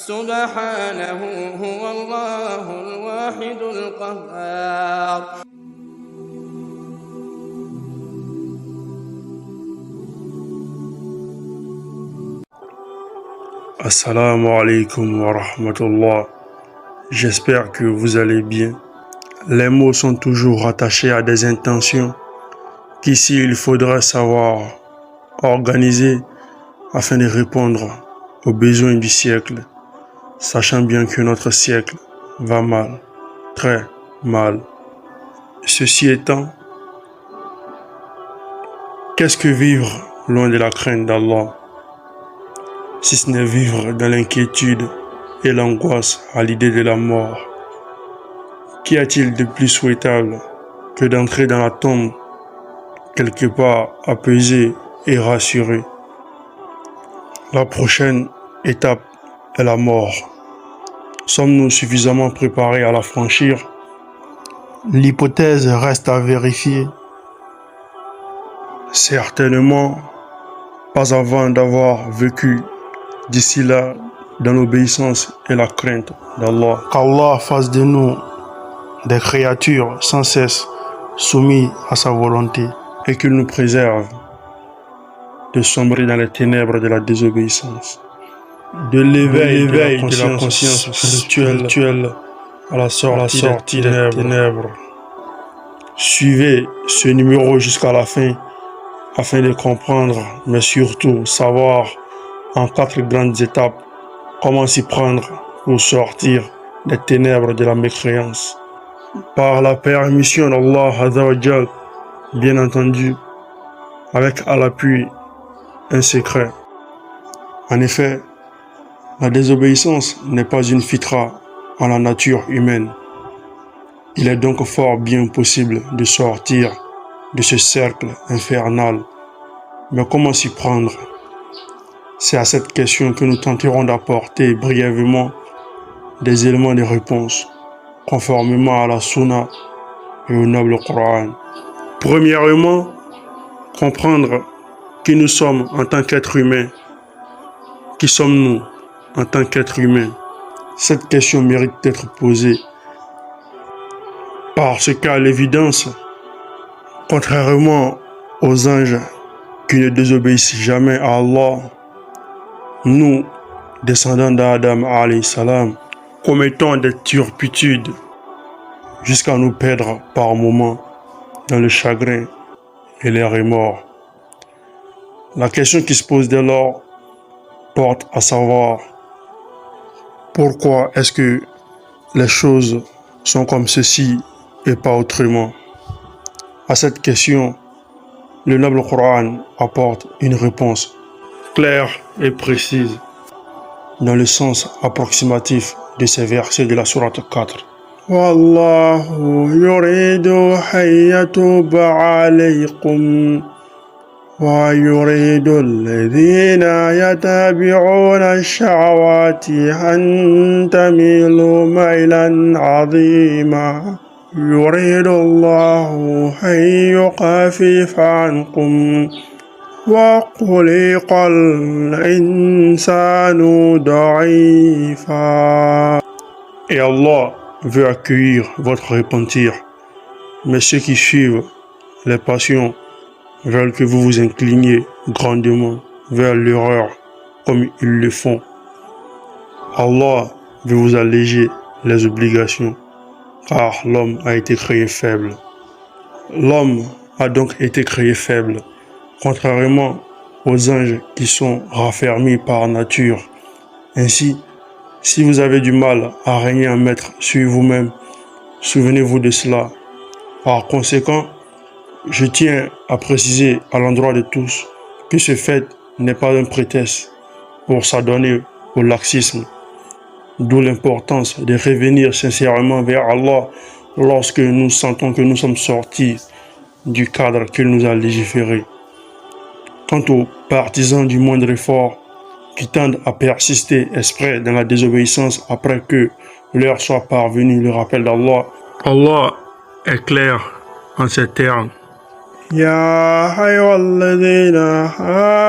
سبحانه هو الله الواحد القهار. Assalamu alaikum wa rahmatullah. J'espère que vous allez bien. Les mots sont toujours rattachés à des intentions qu'ici il faudrait savoir organiser afin de répondre aux besoins du siècle, sachant bien que notre siècle va mal, très mal. Ceci étant, qu'est-ce que vivre loin de la crainte d'Allah, si ce n'est vivre dans l'inquiétude et l'angoisse à l'idée de la mort? Qu'y a-t-il de plus souhaitable que d'entrer dans la tombe quelque part apaisé et rassuré? La prochaine étape est la mort. Sommes-nous suffisamment préparés à la franchir? L'hypothèse reste à vérifier. Certainement pas avant d'avoir vécu d'ici là dans l'obéissance et la crainte d'Allah. Qu'Allah fasse de nous des créatures sans cesse soumises à sa volonté et qu'il nous préserve de sombrer dans les ténèbres de la désobéissance, de l'éveil de la conscience spirituelle à la sortie des ténèbres. Suivez ce numéro jusqu'à la fin afin de comprendre, mais surtout savoir en 4 grandes étapes comment s'y prendre pour sortir des ténèbres de la mécréance. Par la permission d'Allah Azza wa Jal, bien entendu, avec à l'appui un secret. En effet, la désobéissance n'est pas une fitra en la nature humaine. Il est donc fort bien possible de sortir de ce cercle infernal. Mais comment s'y prendre? C'est à cette question que nous tenterons d'apporter brièvement des éléments de réponse, conformément à la Sunna et au noble Coran. Premièrement, comprendre qui nous sommes en tant qu'êtres humains. Qui sommes-nous en tant qu'êtres humains? Cette question mérite d'être posée parce qu'à l'évidence, contrairement aux anges qui ne désobéissent jamais à Allah, nous, descendants d'Adam alayhi salam, commettons des turpitudes jusqu'à nous perdre par moments dans le chagrin et les remords. La question qui se pose dès lors porte à savoir pourquoi est-ce que les choses sont comme ceci et pas autrement. À cette question, le noble Coran apporte une réponse claire et précise dans le sens approximatif de ces versets de la sourate 4. Wallahu yuridu hayyatuba alaykum wa yuridu alladhina yatabi'una ash-shahawati an tamilu maylan 'azima. يريد الله أن يخفف عنكم وخلق الإنسان ضعيفا. Et Allah veut accueillir votre repentir, mais ceux qui suivent les passions veulent que vous vous incliniez grandement vers l'erreur comme ils le font. Allah veut vous alléger les obligations, car l'homme a été créé faible. L'homme a donc été créé faible, contrairement aux anges qui sont raffermis par nature. Ainsi, si vous avez du mal à régner en maître sur vous-même, souvenez-vous de cela. Par conséquent, je tiens à préciser à l'endroit de tous que ce fait n'est pas un prétexte pour s'adonner au laxisme. D'où l'importance de revenir sincèrement vers Allah lorsque nous sentons que nous sommes sortis du cadre qu'il nous a légiféré. Quant aux partisans du moindre effort qui tendent à persister exprès dans la désobéissance après que leur soit parvenu le rappel d'Allah, Allah est clair en ces termes. Ya ayyuhalladhina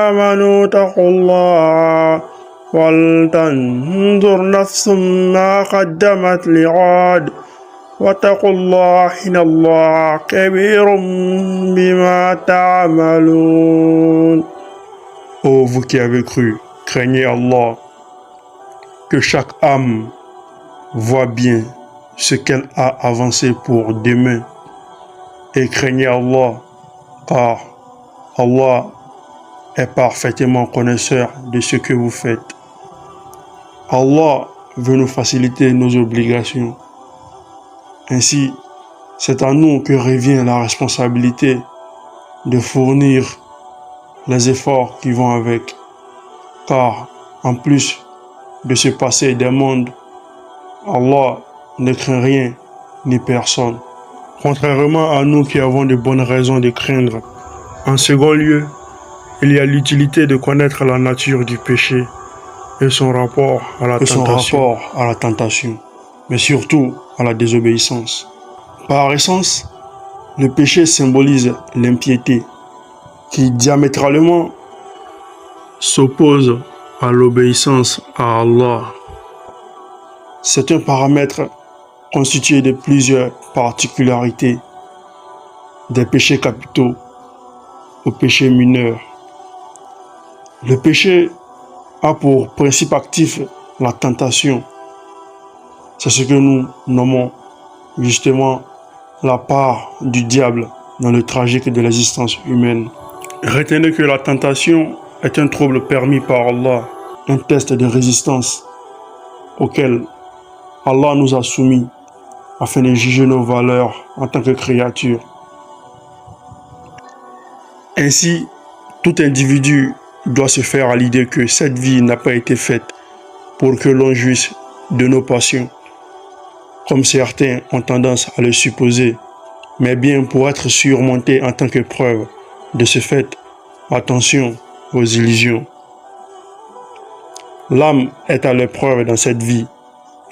amanu taqullaha وَلْتَنْظُرْ نَفْسٌ مَا قَدَّمَتْ لِغَدٍ وَاتَّقُوا اللَّهَ إِنَّ اللَّهَ خَبِيرٌ بِمَا تَعْمَلُونَ. Ô vous qui avez cru, craignez Allah, que chaque âme voit bien ce qu'elle a avancé pour demain, et craignez Allah, car Allah est parfaitement connaisseur de ce que vous faites. Allah veut nous faciliter nos obligations. Ainsi, c'est à nous que revient la responsabilité de fournir les efforts qui vont avec. Car, en plus de se passer des mondes, Allah ne craint rien ni personne. Contrairement à nous qui avons de bonnes raisons de craindre. En second lieu, il y a l'utilité de connaître la nature du péché et son rapport à la tentation, mais surtout à la désobéissance. Par essence, le péché symbolise l'impiété qui diamétralement s'oppose à l'obéissance à Allah. C'est un paramètre constitué de plusieurs particularités, des péchés capitaux aux péchés mineurs. Le péché a pour principe actif la tentation. C'est ce que nous nommons justement la part du diable dans le tragique de l'existence humaine. Retenez que la tentation est un trouble permis par Allah, un test de résistance auquel Allah nous a soumis afin de juger nos valeurs en tant que créatures. Ainsi, tout individu doit se faire à l'idée que cette vie n'a pas été faite pour que l'on jouisse de nos passions, comme certains ont tendance à le supposer, mais bien pour être surmonté en tant que preuve. De ce fait, attention aux illusions. L'âme est à l'épreuve dans cette vie,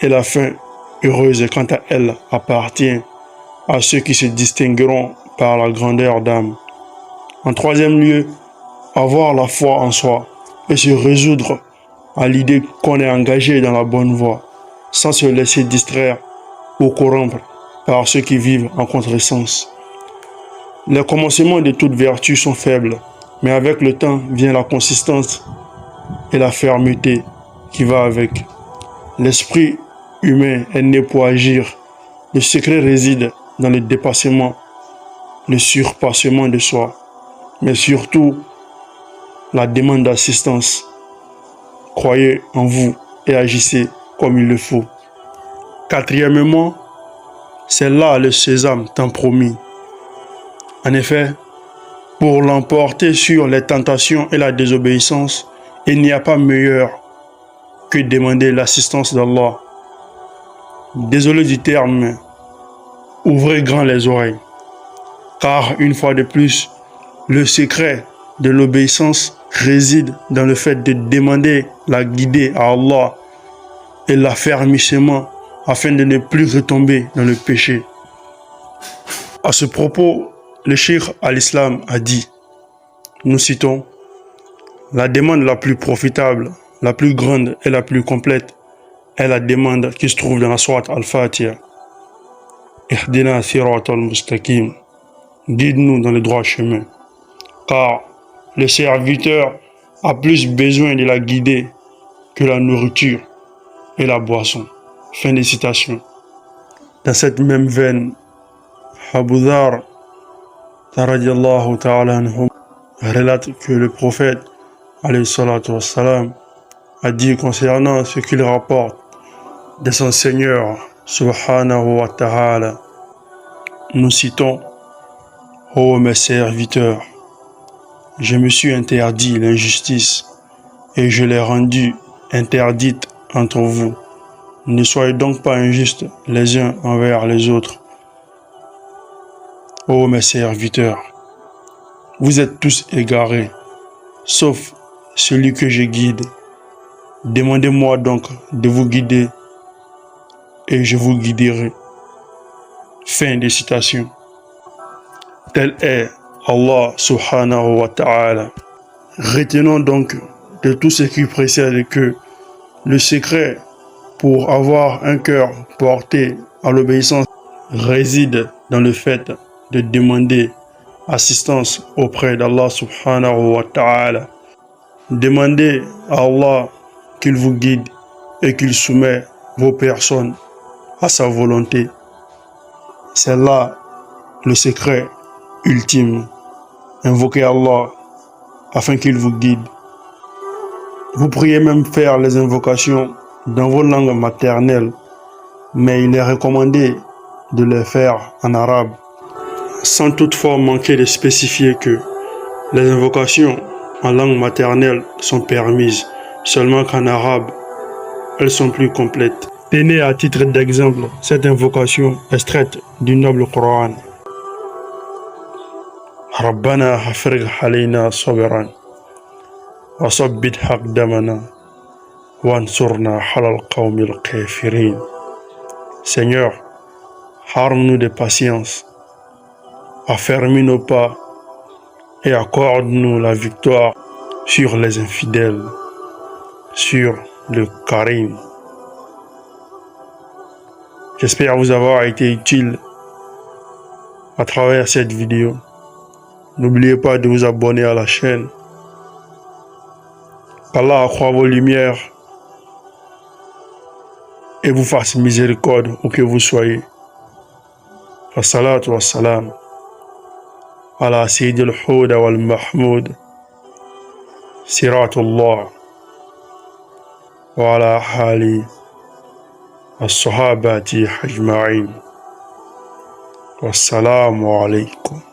et la fin heureuse quant à elle appartient à ceux qui se distingueront par la grandeur d'âme. En troisième lieu, avoir la foi en soi et se résoudre à l'idée qu'on est engagé dans la bonne voie, sans se laisser distraire ou corrompre par ceux qui vivent en contresens. Les commencements de toute vertu sont faibles, mais avec le temps vient la consistance et la fermeté qui va avec. L'esprit humain est né pour agir. Le secret réside dans le dépassement, le surpassement de soi, mais surtout la demande d'assistance. Croyez en vous et agissez comme il le faut. Quatrièmement, c'est là le sésame tant promis. En effet, pour l'emporter sur les tentations et la désobéissance, il n'y a pas meilleur que demander l'assistance d'Allah. Désolé du terme, mais ouvrez grand les oreilles. Car une fois de plus, le secret de l'obéissance réside dans le fait de demander la guidée à Allah et l'affermissement afin de ne plus retomber dans le péché. À ce propos, le cheikh al-Islam a dit, nous citons, la demande la plus profitable, la plus grande et la plus complète est la demande qui se trouve dans la sourate Al-Fatiha. Ihdina siratal mustaqim, guide-nous dans le droit chemin. Car le serviteur a plus besoin de la guider que la nourriture et la boisson. Fin de citation. Dans cette même veine, Abu Dharr radiyallahu ta'ala anhu relate que le prophète alayhi salatu wassalam a dit concernant ce qu'il rapporte de son Seigneur subhanahu wa ta'ala. Nous citons, ô mes serviteurs, je me suis interdit l'injustice et je l'ai rendue interdite entre vous. Ne soyez donc pas injustes les uns envers les autres. Ô mes serviteurs, vous êtes tous égarés, sauf celui que je guide. Demandez-moi donc de vous guider et je vous guiderai. Fin de citation. Tel est Allah subhanahu wa ta'ala. Retenons donc de tout ce qui précède que Le secret pour avoir un cœur porté à l'obéissance réside dans le fait de demander assistance auprès d'Allah subhanahu wa ta'ala. Demandez à Allah qu'il vous guide et qu'il soumet vos personnes à sa volonté. C'est là le secret ultime. Invoquez Allah afin qu'il vous guide. Vous pourriez même faire les invocations dans vos langues maternelles, mais il est recommandé de les faire en arabe, sans toutefois manquer de spécifier que les invocations en langue maternelle sont permises, seulement qu'en arabe, elles sont plus complètes. Tenez à titre d'exemple cette invocation extraite du noble Coran. Rabbana hafrig alayna sabran wa sabbit aqdamana wansurna halal qawmil kafirin. Seigneur, arme-nous de patience, affermis nos pas et accorde-nous la victoire sur les infidèles, sur le Karim. J'espère vous avoir été utile à travers cette vidéo. N'oubliez pas de vous abonner à la chaîne. Qu'Allah accroît vos lumières et vous fasse miséricorde où que vous soyez. Wassalatu wassalam ala Sayyidil Huda wal Mahmoud Siratullah wa ala hali as-sahabati ajma'in. Wassalamu alaykum.